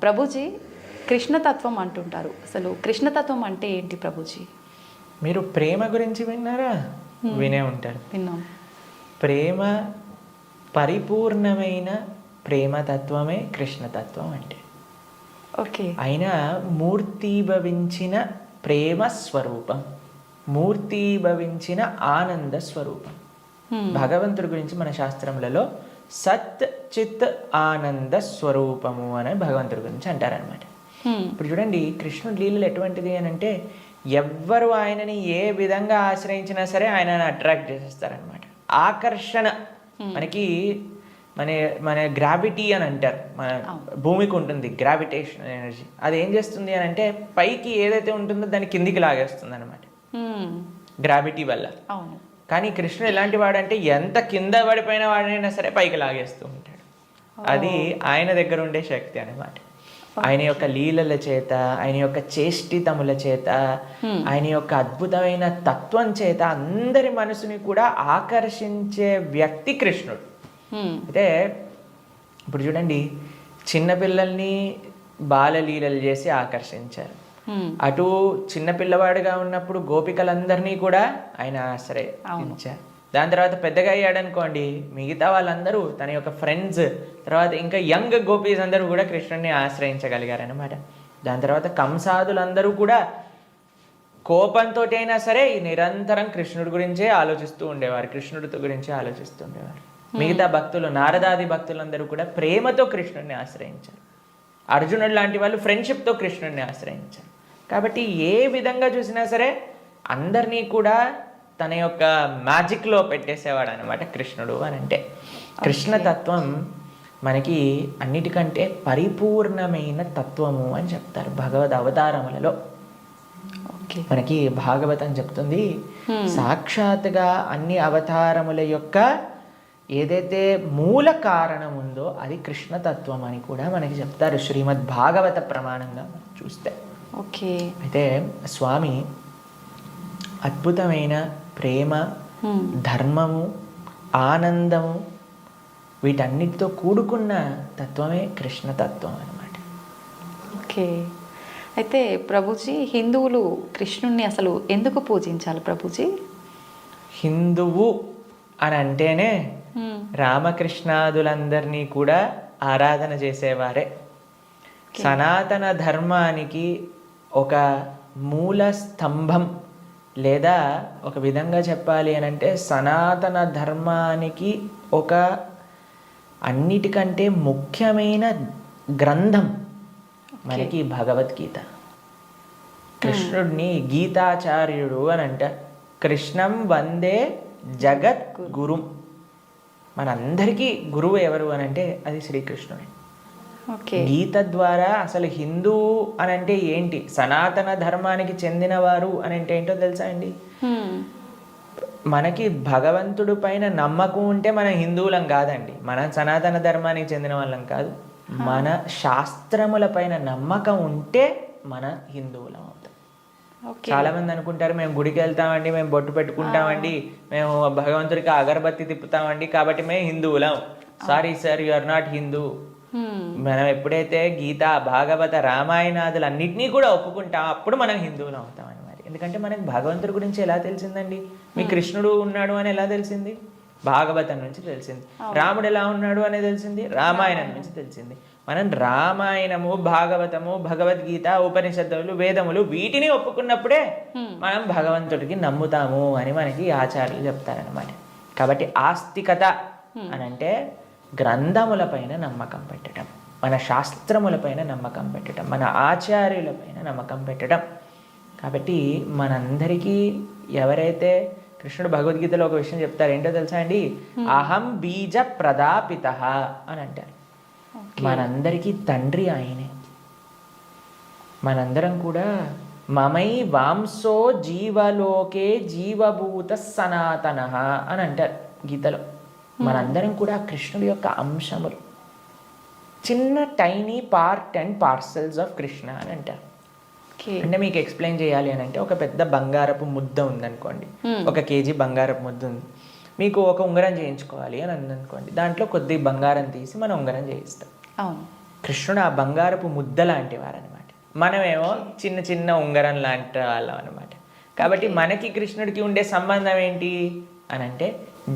ప్రభుజీ కృష్ణతత్వం అంటుంటారు. అసలు కృష్ణతత్వం అంటే ఏంటి ప్రభుజీ? మీరు ప్రేమ గురించి విన్నారా? వినే ఉంటారు. విన్నాం. ప్రేమ పరిపూర్ణమైన ప్రేమతత్వమే కృష్ణతత్వం అంటే. ఓకే. అయినా మూర్తీభవించిన ప్రేమ స్వరూపం, మూర్తీభవించిన ఆనంద స్వరూపం. భగవంతుడి గురించి మన శాస్త్రములలో సత్ చిత్ ఆనంద స్వరూపము అని భగవంతుడి గురించి అంటారనమాట. ఇప్పుడు చూడండి, కృష్ణుడి లీలలు ఎటువంటిది అని అంటే, ఎవ్వరు ఆయనని ఏ విధంగా ఆశ్రయించినా సరే ఆయనని అట్రాక్ట్ చేసేస్తారనమాట. ఆకర్షణ మనకి మన మన గ్రావిటీ అని అంటారు. మన భూమికి ఉంటుంది గ్రావిటేషన్ ఎనర్జీ. అది ఏం చేస్తుంది అని అంటే, పైకి ఏదైతే ఉంటుందో దాన్ని కిందికి లాగేస్తుంది అనమాట గ్రావిటీ వల్ల. అవును. కానీ కృష్ణుడు ఎలాంటి వాడంటే, ఎంత కింద పడిపోయిన వాడైనా సరే పైకి లాగేస్తూ ఉంటాడు. అది ఆయన దగ్గర ఉండే శక్తి అనమాట. ఆయన యొక్క లీలల చేత, ఆయన యొక్క చేష్టితముల చేత, ఆయన యొక్క అద్భుతమైన తత్వం చేత అందరి మనసుని కూడా ఆకర్షించే వ్యక్తి కృష్ణుడు. అయితే ఇప్పుడు చూడండి, చిన్నపిల్లల్ని బాలలీలలు చేసి ఆకర్షించారు. అటు చిన్నపిల్లవాడుగా ఉన్నప్పుడు గోపికలందరినీ కూడా ఆయన ఆశ్రయించారు. దాని తర్వాత పెద్దగా అయ్యాడనుకోండి, మిగతా వాళ్ళందరూ తన యొక్క ఫ్రెండ్స్, తర్వాత ఇంకా యంగ్ గోపీస్ అందరూ కూడా కృష్ణుడిని ఆశ్రయించగలిగారు అనమాట. దాని తర్వాత కంసాదులందరూ కూడా కోపంతో అయినా సరే నిరంతరం కృష్ణుడి గురించే ఆలోచిస్తూ ఉండేవారు, కృష్ణుడితో గురించే ఆలోచిస్తూ ఉండేవారు. మిగతా భక్తులు, నారదాది భక్తులందరూ కూడా ప్రేమతో కృష్ణుడిని ఆశ్రయించారు. అర్జునుడు లాంటి వాళ్ళు ఫ్రెండ్షిప్తో కృష్ణుడిని ఆశ్రయించారు. కాబట్టి ఏ విధంగా చూసినా సరే అందరినీ కూడా తన యొక్క మ్యాజిక్లో పెట్టేసేవాడు అనమాట కృష్ణుడు అని అంటే. కృష్ణతత్వం మనకి అన్నిటికంటే పరిపూర్ణమైన తత్వము అని చెప్తారు భగవద్ అవతారములలో. మనకి భాగవతం చెప్తుంది, సాక్షాత్గా అన్ని అవతారముల యొక్క ఏదైతే మూల కారణం ఉందో అది కృష్ణతత్వం అని కూడా మనకి చెప్తారు శ్రీమద్ భాగవత ప్రమాణంగా చూస్తే. ఓకే. అయితే స్వామి అద్భుతమైన ప్రేమ, ధర్మము, ఆనందము వీటన్నిటితో కూడుకున్న తత్వమే కృష్ణతత్వం అన్నమాట. ఓకే. అయితే ప్రభుజీ, హిందువులు కృష్ణుణ్ణి అసలు ఎందుకు పూజించాలి ప్రభుజీ? హిందువు అని అంటేనే రామకృష్ణాదులందరినీ కూడా ఆరాధన చేసేవారే. సనాతన ధర్మానికి ఒక మూల స్తంభం, లేదా ఒక విధంగా చెప్పాలి అని అంటే సనాతన ధర్మానికి ఒక అన్నిటికంటే ముఖ్యమైన గ్రంథం మనకి భగవద్గీత. కృష్ణుడిని గీతాచార్యుడు అని అంటారు. కృష్ణం వందే జగత్ గురుం. మనందరికీ గురువు ఎవరు అని అంటే అది శ్రీకృష్ణుడే. గీత ద్వారా అసలు హిందూ అని అంటే ఏంటి, సనాతన ధర్మానికి చెందినవారు అని అంటే ఏంటో తెలుసా అండి? మనకి భగవంతుడి పైన నమ్మకం ఉంటే మనం హిందువులం కాదండి, మనం సనాతన ధర్మానికి చెందిన వాళ్ళం కాదు. మన శాస్త్రముల పైన నమ్మకం ఉంటే మన హిందువులం అవుతాం. చాలా మంది అనుకుంటారు, మేము గుడికి వెళ్తామండి, మేము బొట్టు పెట్టుకుంటామండి, మేము భగవంతుడికి అగరబత్తి తిప్పుతామండి కాబట్టి మేము హిందువులం. Sorry sir, you are not Hindu. మనం ఎప్పుడైతే గీత, భాగవత, రామాయణాదులు అన్నిటినీ కూడా ఒప్పుకుంటాం అప్పుడు మనం హిందువులు అవుతాం అన్నమాట. ఎందుకంటే మనకి భగవంతుడి గురించి ఎలా తెలిసిందండి? మీ కృష్ణుడు ఉన్నాడు అని ఎలా తెలిసింది? భాగవతం నుంచి తెలిసింది. రాముడు ఎలా ఉన్నాడు అనేది తెలిసింది రామాయణం నుంచి తెలిసింది. మనం రామాయణము, భాగవతము, భగవద్గీత, ఉపనిషత్తులు, వేదములు వీటిని ఒప్పుకున్నప్పుడే మనం భగవంతుడికి నమ్ముతాము అని మనకి ఆచార్యులు చెప్తారనమాట. కాబట్టి ఆస్తికత అని అంటే గ్రంథములపైన నమ్మకం పెట్టడం, మన శాస్త్రములపైన నమ్మకం పెట్టడం, మన ఆచార్యులపైన నమ్మకం పెట్టడం. కాబట్టి మనందరికీ ఎవరైతే కృష్ణుడు భగవద్గీతలో ఒక విషయం చెప్తారు, ఏంటో తెలుసా అండి? అహం బీజ ప్రదాపిత అని అంటారు. మనందరికీ తండ్రి ఆయనే. మనందరం కూడా మమై వాంసో జీవలోకే జీవభూత సనాతన అని అంటారు గీతలో. మనందరం కూడా కృష్ణుడి యొక్క అంశములు, చిన్న tiny part and parcels of Krishna అని అంటారు. అంటే మీకు ఎక్స్ప్లెయిన్ చేయాలి అని అంటే, ఒక పెద్ద బంగారపు ముద్ద ఉందనుకోండి, 1 కేజీ బంగారపు ముద్ద ఉంది, మీకు ఒక ఉంగరం చేయించుకోవాలి అని అనుకోండి, దాంట్లో కొద్ది బంగారం తీసి మనం ఉంగరం చేయిస్తాం. కృష్ణుడు ఆ బంగారపు ముద్ద లాంటి వారనమాట. మనమేమో చిన్న చిన్న ఉంగరం లాంటి వాళ్ళం అనమాట. కాబట్టి మనకి కృష్ణుడికి ఉండే సంబంధం ఏంటి అని అంటే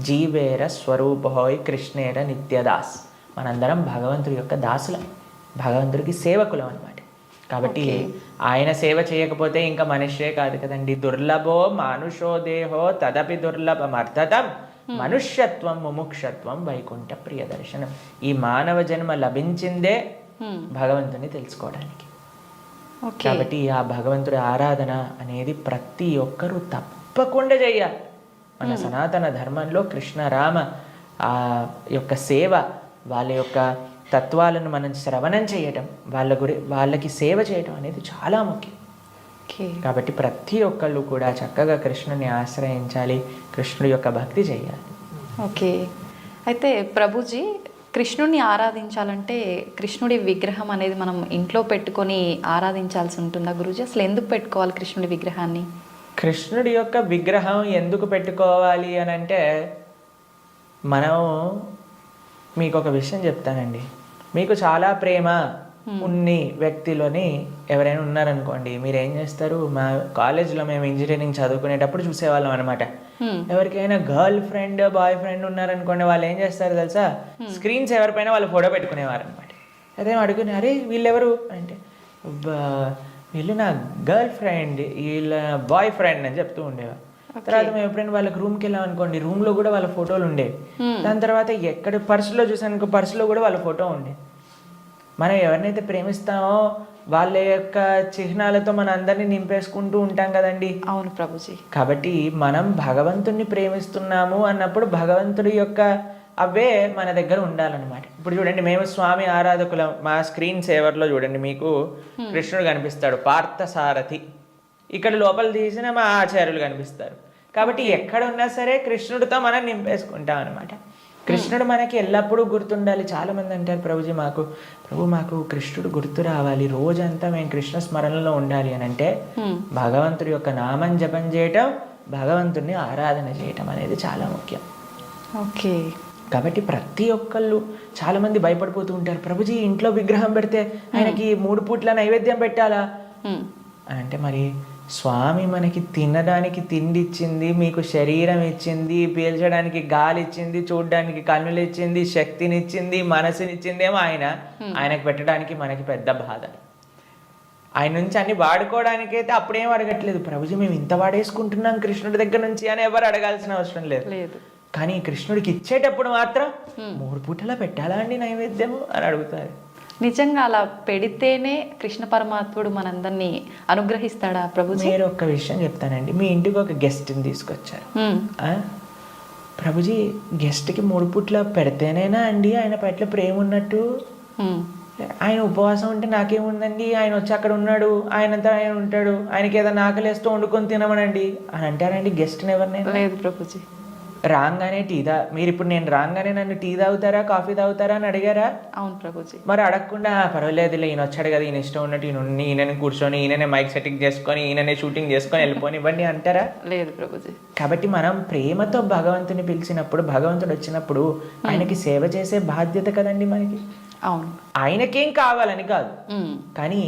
జీవేర స్వరూపహోయ్ కృష్ణేర నిత్యదాస్. మనందరం భగవంతుడి యొక్క దాసులం, భగవంతుడికి సేవకులం అనమాట. కాబట్టి ఆయన సేవ చేయకపోతే ఇంకా మనిషే కాదు కదండి. దుర్లభో మానుషో దేహో తదపి దుర్లభమర్థతం మనుష్యత్వం ముముక్షత్వం వైకుంఠ ప్రియ దర్శనం. ఈ మానవ జన్మ లభించిందే భగవంతుని తెలుసుకోవడానికి. కాబట్టి ఆ భగవంతుడి ఆరాధన అనేది ప్రతి ఒక్కరూ తప్పకుండా చేయాలి. మన సనాతన ధర్మంలో కృష్ణ రామ ఆ యొక్క సేవ, వాళ్ళ యొక్క తత్వాలను మనం శ్రవణం చేయటం, వాళ్ళకి సేవ చేయటం అనేది చాలా ముఖ్యం. కాబట్టి ప్రతి ఒక్కళ్ళు కూడా చక్కగా కృష్ణుని ఆశ్రయించాలి, కృష్ణుడి యొక్క భక్తి చేయాలి. ఓకే, అయితే ప్రభుజీ కృష్ణుడిని ఆరాధించాలంటే కృష్ణుడి విగ్రహం అనేది మనం ఇంట్లో పెట్టుకొని ఆరాధించాల్సి ఉంటుందా గురూజీ? అసలు ఎందుకు పెట్టుకోవాలి కృష్ణుడి విగ్రహాన్ని? కృష్ణుడి యొక్క విగ్రహం ఎందుకు పెట్టుకోవాలి అని అంటే, మనం మీకు ఒక విషయం చెప్తానండి. మీకు చాలా ప్రేమ ఉన్ని వ్యక్తిలోని ఎవరైనా ఉన్నారనుకోండి, మీరు ఏం చేస్తారు? మా కాలేజ్లో మేము ఇంజనీరింగ్ చదువుకునేటప్పుడు చూసేవాళ్ళం అనమాట. ఎవరికైనా గర్ల్ ఫ్రెండ్ బాయ్ ఫ్రెండ్ ఉన్నారనుకోండి, వాళ్ళు ఏం చేస్తారు తెలుసా? స్క్రీన్స్ ఎవరిపైన వాళ్ళు ఫోటో పెట్టుకునేవారు అనమాట. అదే అడుగుని, అరే వీళ్ళెవరు అంటే, వీళ్ళు నా గర్ల్ ఫ్రెండ్, వీళ్ళ బాయ్ ఫ్రెండ్ అని చెప్తూ ఉండేవారు. తర్వాత మేము ఎప్పుడైనా వాళ్ళకి రూమ్కి వెళ్ళాం అనుకోండి, రూమ్లో కూడా వాళ్ళ ఫోటోలు ఉండేవి. దాని తర్వాత ఎక్కడ పర్సులో చూసాను, పర్సులో కూడా వాళ్ళ ఫోటో ఉండేది. మనం ఎవరినైతే ప్రేమిస్తామో వాళ్ళ యొక్క చిహ్నాలతో మన అందరినీ నింపేసుకుంటూ ఉంటాం కదండి. అవును ప్రభుజీ. కాబట్టి మనం భగవంతుణ్ణి ప్రేమిస్తున్నాము అన్నప్పుడు భగవంతుడి యొక్క అవే మన దగ్గర ఉండాలన్నమాట. ఇప్పుడు చూడండి, మేము స్వామి ఆరాధకులం. మా స్క్రీన్ సేవర్లో చూడండి, మీకు కృష్ణుడు కనిపిస్తాడు, పార్థసారథి. ఇక్కడ లోపల తీసిన మా ఆచార్యులు కనిపిస్తారు. కాబట్టి ఎక్కడ ఉన్నా సరే కృష్ణుడితో మనం నింపేసుకుంటాం అనమాట. కృష్ణుడు మనకి ఎల్లప్పుడూ గుర్తుండాలి. చాలా మంది అంటారు, ప్రభుజీ మాకు కృష్ణుడు గుర్తు రావాలి, రోజంతా మేము కృష్ణ స్మరణలో ఉండాలి అని అంటే భగవంతుడి యొక్క నామం జపం చేయటం, భగవంతుడిని ఆరాధన చేయటం అనేది చాలా ముఖ్యం. ఓకే. కాబట్టి ప్రతి ఒక్కళ్ళు చాలా మంది భయపడిపోతూ ఉంటారు, ప్రభుజీ ఇంట్లో విగ్రహం పెడితే ఆయనకి 3 పూట్ల నైవేద్యం పెట్టాలా అని అంటే, మరి స్వామి మనకి తినడానికి తిండి ఇచ్చింది, మీకు శరీరం ఇచ్చింది, పీల్చడానికి గాలి ఇచ్చింది, చూడడానికి కన్నులు ఇచ్చింది, శక్తిని ఇచ్చింది, మనసునిచ్చిందేమో ఆయనకు పెట్టడానికి మనకి పెద్ద బాధ. ఆయన నుంచి అన్ని వాడుకోవడానికి అయితే అప్పుడేం అడగట్లేదు, ప్రభుజీ మేము ఇంత వాడేసుకుంటున్నాం కృష్ణుడి దగ్గర నుంచి అని ఎవరు అడగాల్సిన అవసరం లేదు. కానీ కృష్ణుడికి ఇచ్చేటప్పుడు మాత్రం 3 పూటలా పెట్టాలా అండి నైవేద్యము అని అడుగుతారు. నిజంగా అలా పెడితేనే కృష్ణ పరమాత్ముడు మనందరినీ అనుగ్రహిస్తాడా ప్రభుజీ? నేను ఒక్క విషయం చెప్తానండి. మీ ఇంటికి ఒక గెస్ట్ని తీసుకొచ్చారు, ప్రభుజీ గెస్ట్కి 3 పూట్ల పెడితేనేనా అండి ఆయన పట్ల ప్రేమ ఉన్నట్టు? ఆయన ఉపవాసం ఉంటే నాకేముందండి, ఆయన వచ్చి అక్కడ ఉన్నాడు, ఆయనంతా ఆయన ఉంటాడు, ఆయనకి ఏదైనా ఆకలిస్తూ వండుకొని తినమనండి అని అంటారండి గెస్ట్ని ఎవరినైనా? లేదు ప్రభుజీ. రాగానే మీరు ఇప్పుడు నేను రాగానే నన్ను టీ తాగుతారా కాఫీ తాగుతారా అని అడిగారా? అవును ప్రభుజీ. మరి అడగకుండా పర్వాలేదులే ఈయన వచ్చాడు కదా, ఈయన ఇష్టం ఉన్నట్టు ఈయనని కూర్చొని ఈయననే మైక్ సెట్టింగ్ చేసుకొని ఈయననే షూటింగ్ చేసుకొని వెళ్ళిపోని ఇవ్వండి అంటారా? లేదు ప్రభుజీ. కాబట్టి మనం ప్రేమతో భగవంతుని పిలిచినప్పుడు, భగవంతుడు వచ్చినప్పుడు ఆయనకి సేవ చేసే బాధ్యత కదండి మనకి. అవును. ఆయనకేం కావాలని కాదు, కానీ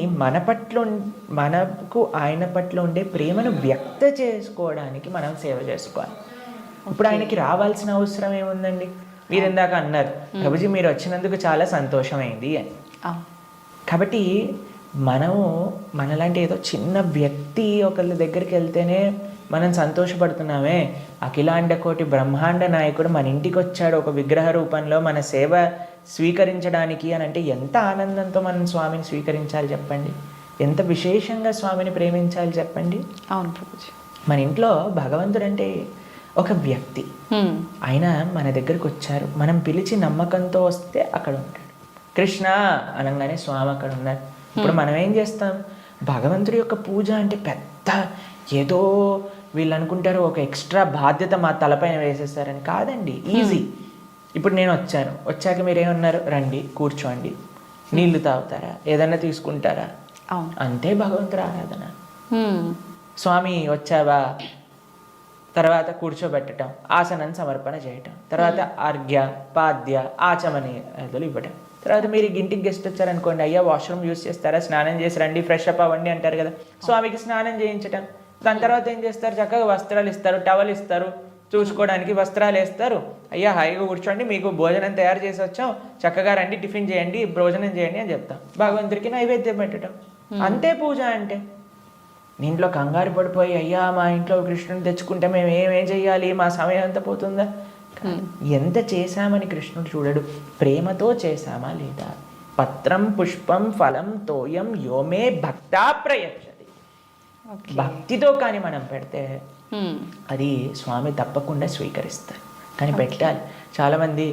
మనకు ఆయన పట్ల ఉండే ప్రేమను వ్యక్త చేసుకోవడానికి మనం సేవ చేసుకోవాలి. ఇప్పుడు ఆయనకి రావాల్సిన అవసరం ఏముందండి? మీరు ఇందాక అన్నారు, ప్రభుజీ మీరు వచ్చినందుకు చాలా సంతోషమైంది అని. కాబట్టి మనలాంటి ఏదో చిన్న వ్యక్తి ఒకళ్ళ దగ్గరికి వెళ్తేనే మనం సంతోషపడుతున్నామే, అఖిలాండ కోటి బ్రహ్మాండ నాయకుడు మన ఇంటికి వచ్చాడు ఒక విగ్రహ రూపంలో మన సేవ స్వీకరించడానికి అని అంటే ఎంత ఆనందంతో మనం స్వామిని స్వీకరించాలి చెప్పండి, ఎంత విశేషంగా స్వామిని ప్రేమించాలి చెప్పండి. అవును ప్రభుజీ. మన ఇంట్లో భగవంతుడు అంటే ఒక వ్యక్తి, ఆయన మన దగ్గరికి వచ్చారు, మనం పిలిచి నమ్మకంతో వస్తే అక్కడ ఉంటాడు. కృష్ణ అనగానే స్వామి అక్కడ ఉన్నారు. ఇప్పుడు మనం ఏం చేస్తాం? భగవంతుడి యొక్క పూజ అంటే పెద్ద ఏదో వీళ్ళు అనుకుంటారు ఒక ఎక్స్ట్రా బాధ్యత మా తలపైన వేసేస్తారని. కాదండి, ఈజీ. ఇప్పుడు నేను వచ్చాక మీరేమన్నారు? రండి కూర్చోండి, నీళ్లు తాగుతారా, ఏదన్నా తీసుకుంటారా, అంతే భగవంతుడి ఆరాధన. స్వామి వచ్చావా, తర్వాత కూర్చోబెట్టడం, ఆసనం సమర్పణ చేయటం, తర్వాత అర్ఘ్య పాద్య ఆచమనీయాదులు ఇవ్వటం. తర్వాత మీరు ఇంటికి గెస్ట్ వచ్చారనుకోండి, అయ్యా వాష్రూమ్ యూస్ చేస్తారా, స్నానం చేసి రండి, ఫ్రెష్ అప్ అవ్వండి అంటారు కదా. స్వామికి స్నానం చేయించటం, దాని తర్వాత ఏం చేస్తారు, చక్కగా వస్త్రాలు ఇస్తారు, టవల్ ఇస్తారు, చూసుకోవడానికి వస్త్రాలు వేస్తారు. అయ్యా హాయిగా కూర్చోండి, మీకు భోజనం తయారు చేసి వచ్చాం, చక్కగా రండి, టిఫిన్ చేయండి, భోజనం చేయండి అని చెప్తాం. భగవంతుడికి నైవేద్యం పెట్టడం, అంతే పూజ అంటే. ఇంట్లో కంగారు పడిపోయి అయ్యా మా ఇంట్లో కృష్ణుని తెచ్చుకుంటే మేము ఏమేం చెయ్యాలి, మా సమయం అంతా పోతుందా. ఎంత చేశామని కృష్ణుడు చూడడు, ప్రేమతో చేశామా లేదా. పత్రం పుష్పం ఫలం తోయం యోమే భక్తా ప్రయచ్చతి. భక్తితో కానీ మనం పెడితే అది స్వామి తప్పకుండా స్వీకరిస్తారు. కానీ పెట్టాలి. చాలామంది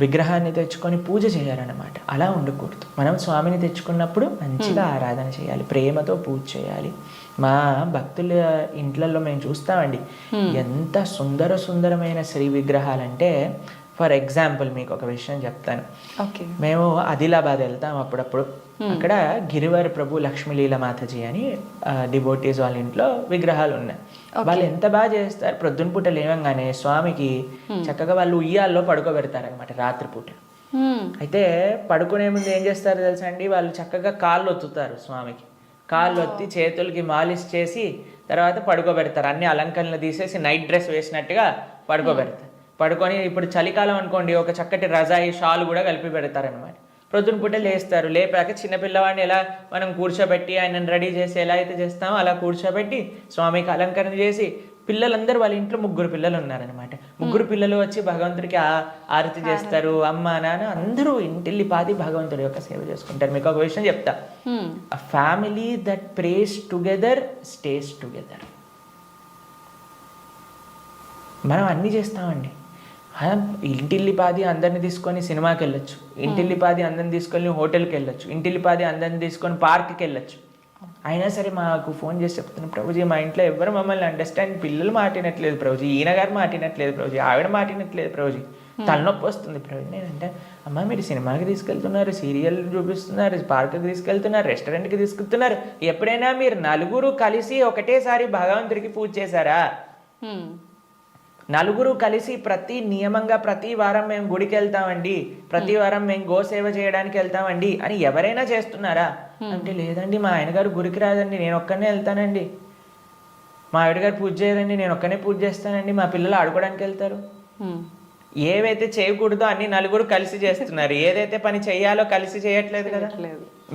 విగ్రహాన్ని తెచ్చుకొని పూజ చేయాలన్నమాట. అలా ఉండకూడదు. మనం స్వామిని తెచ్చుకున్నప్పుడు మంచిగా ఆరాధన చేయాలి, ప్రేమతో పూజ చేయాలి. మా భక్తుల ఇంట్లలో మేము చూస్తామండి, ఎంత సుందరమైన శ్రీ విగ్రహాలంటే, ఫర్ ఎగ్జాంపుల్ మీకు ఒక విషయం చెప్తాను. మేము ఆదిలాబాద్ వెళ్తాం అప్పుడప్పుడు. అక్కడ గిరివారి ప్రభు లక్ష్మీలీల మాతాజీ అని డివోటీస్ వాళ్ళ ఇంట్లో విగ్రహాలు ఉన్నాయి. వాళ్ళు ఎంత బాగా చేస్తారు, ప్రొద్దున పూట లేవంగానే స్వామికి చక్కగా వాళ్ళు ఉయ్యాల్లో పడుకోబెడతారనమాట రాత్రిపూట. అయితే పడుకునే ముందు ఏం చేస్తారో తెలుసా అండి, వాళ్ళు చక్కగా కాళ్ళు ఒత్తుతారు స్వామికి. కాళ్ళు ఒత్తి చేతులకి మాలిష్ చేసి తర్వాత పడుకోబెడతారు. అన్ని అలంకరణలు తీసేసి నైట్ డ్రెస్ వేసినట్టుగా పడుకోబెడతారు. పడుకొని ఇప్పుడు చలికాలం అనుకోండి, ఒక చక్కటి రజాయి షాల్ కూడా కలిపి పెడతారనమాట. ప్రొద్దున పూట లేస్తారు. లేపాక చిన్నపిల్లవాడిని ఎలా మనం కూర్చోబెట్టి ఆయనను రెడీ చేసి ఎలా అయితే చేస్తామో అలా కూర్చోబెట్టి స్వామికి అలంకరణ చేసి, పిల్లలందరూ వాళ్ళ ఇంట్లో 3 పిల్లలు ఉన్నారనమాట. 3 పిల్లలు వచ్చి భగవంతుడికి ఆరతి చేస్తారు. అమ్మ నాన్న అందరూ ఇంటిల్లిపాది భగవంతుడి యొక్క సేవ చేసుకుంటారు. మీకు ఒక విషయం చెప్తా, a family that praise together stays together. మనం అన్నీ చేస్తామండి. ఇంటిల్లిపాది అందరిని తీసుకొని సినిమాకి వెళ్ళొచ్చు, ఇంటిల్లిపాది అందరిని తీసుకొని హోటల్కి వెళ్ళొచ్చు, ఇంటిల్లిపాది అందరిని తీసుకొని పార్క్కి వెళ్ళొచ్చు. అయినా సరే మాకు ఫోన్ చేసి చెప్తున్నాను, ప్రభుజీ మా ఇంట్లో ఎవరు మమ్మల్ని అండర్స్టాండ్, పిల్లలు మాటినట్లేదు ప్రభుజీ, ఈయన గారు మాటినట్లేదు ప్రభుజీ, ఆవిడ మాటినట్లేదు ప్రభుజీ, తలనొప్పి వస్తుంది ప్రభుజీ. నేనంటే అమ్మ మీరు సినిమాకి తీసుకెళ్తున్నారు, సీరియల్ చూపిస్తున్నారు, పార్క్కి తీసుకెళ్తున్నారు, రెస్టారెంట్కి తీసుకెళ్తున్నారు, ఎప్పుడైనా మీరు నలుగురు కలిసి ఒకటేసారి భగవంతుడికి పూజ చేశారా? నలుగురు కలిసి నియమంగా ప్రతి వారం మేము గుడికి వెళ్తామండి, ప్రతి వారం మేము గోసేవ చేయడానికి వెళ్తామండి అని ఎవరైనా చేస్తున్నారా అంటే, లేదండి మా ఆయన గారు గుడికి రాదండి, నేను ఒక్కనే వెళ్తానండి, మా ఆవిడ గారు పూజ చేయరండి, నేను ఒక్కనే పూజ చేస్తానండి, మా పిల్లలు ఆడుకోవడానికి వెళ్తారు. ఏవైతే చేయకూడదో అన్ని నలుగురు కలిసి చేస్తున్నారు, ఏదైతే పని చేయాలో కలిసి చేయట్లేదు కదా.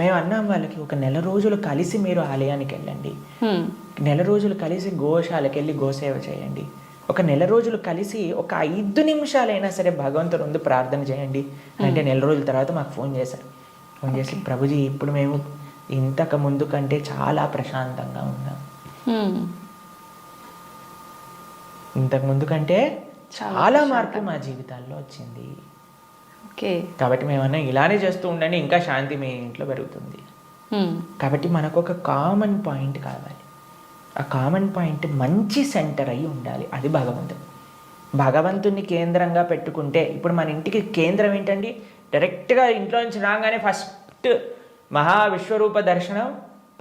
మేము అన్నాం వాళ్ళకి, ఒక నెల రోజులు కలిసి మీరు ఆలయానికి వెళ్ళండి, నెల రోజులు కలిసి గోశాలకు వెళ్ళి గోసేవ చేయండి, ఒక నెల రోజులు కలిసి ఒక 5 నిమిషాలైనా సరే భగవంతుడు ముందు ప్రార్థన చేయండి అంటే, నెల రోజుల తర్వాత మాకు ఫోన్ చేశారు. ఫోన్ చేసి ప్రభుజీ ఇప్పుడు మేము ఇంతకు ముందు కంటే చాలా ప్రశాంతంగా ఉన్నాం, ఇంతకు ముందు కంటే చాలా మార్పు మా జీవితాల్లో వచ్చింది. కాబట్టి మేమన్నా ఇలానే చేస్తూ ఉండండి, ఇంకా శాంతి మీ ఇంట్లో పెరుగుతుంది. కాబట్టి మనకు ఒక కామన్ పాయింట్ కావాలి. ఆ కామన్ పాయింట్ మంచి సెంటర్ అయి ఉండాలి, అది భగవంతుడు. భగవంతుని కేంద్రంగా పెట్టుకుంటే, ఇప్పుడు మన ఇంటికి కేంద్రం ఏంటండి, డైరెక్ట్గా ఇంట్లో నుంచి రాగానే ఫస్ట్ మహావిశ్వరూప దర్శనం,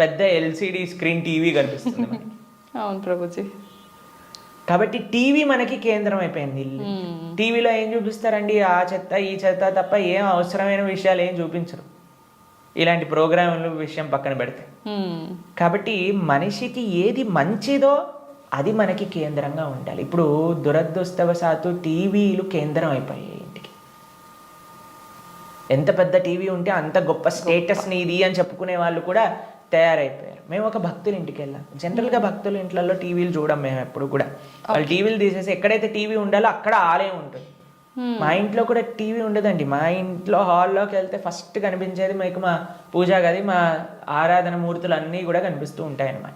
పెద్ద LCD స్క్రీన్ టీవీ కనిపిస్తుంది మనకి. అవును ప్రభుజీ. కాబట్టి టీవీ మనకి కేంద్రం అయిపోయింది. టీవీలో ఏం చూపిస్తారండి, ఆ చెత్త ఈ చెత్త తప్ప ఏం అవసరమైన విషయాలు ఏం చూపించరు, ఇలాంటి ప్రోగ్రాములు విషయం పక్కన పెడితే. కాబట్టి మనిషికి ఏది మంచిదో అది మనకి కేంద్రంగా ఉండాలి. ఇప్పుడు దురదృష్టవశాత్తు టీవీలు కేంద్రం అయిపోయాయి ఇంటికి. ఎంత పెద్ద టీవీ ఉంటే అంత గొప్ప స్టేటస్ నీది అని చెప్పుకునే వాళ్ళు కూడా తయారైపోయారు. మేము ఒక భక్తుల ఇంటికి వెళ్ళాం. జనరల్గా భక్తుల ఇంట్లలో టీవీలు చూడం మేము ఎప్పుడు కూడా. వాళ్ళు టీవీలు తీసేసి ఎక్కడైతే టీవీ ఉండాలో అక్కడ ఆలయం ఉంటుంది. మా ఇంట్లో కూడా టీవీ ఉండదండి. మా ఇంట్లో హాల్లోకి వెళ్తే ఫస్ట్ కనిపించేది మీకు మా పూజా గది, మా ఆరాధన మూర్తులు అన్నీ కూడా కనిపిస్తూ ఉంటాయి అన్నమాట.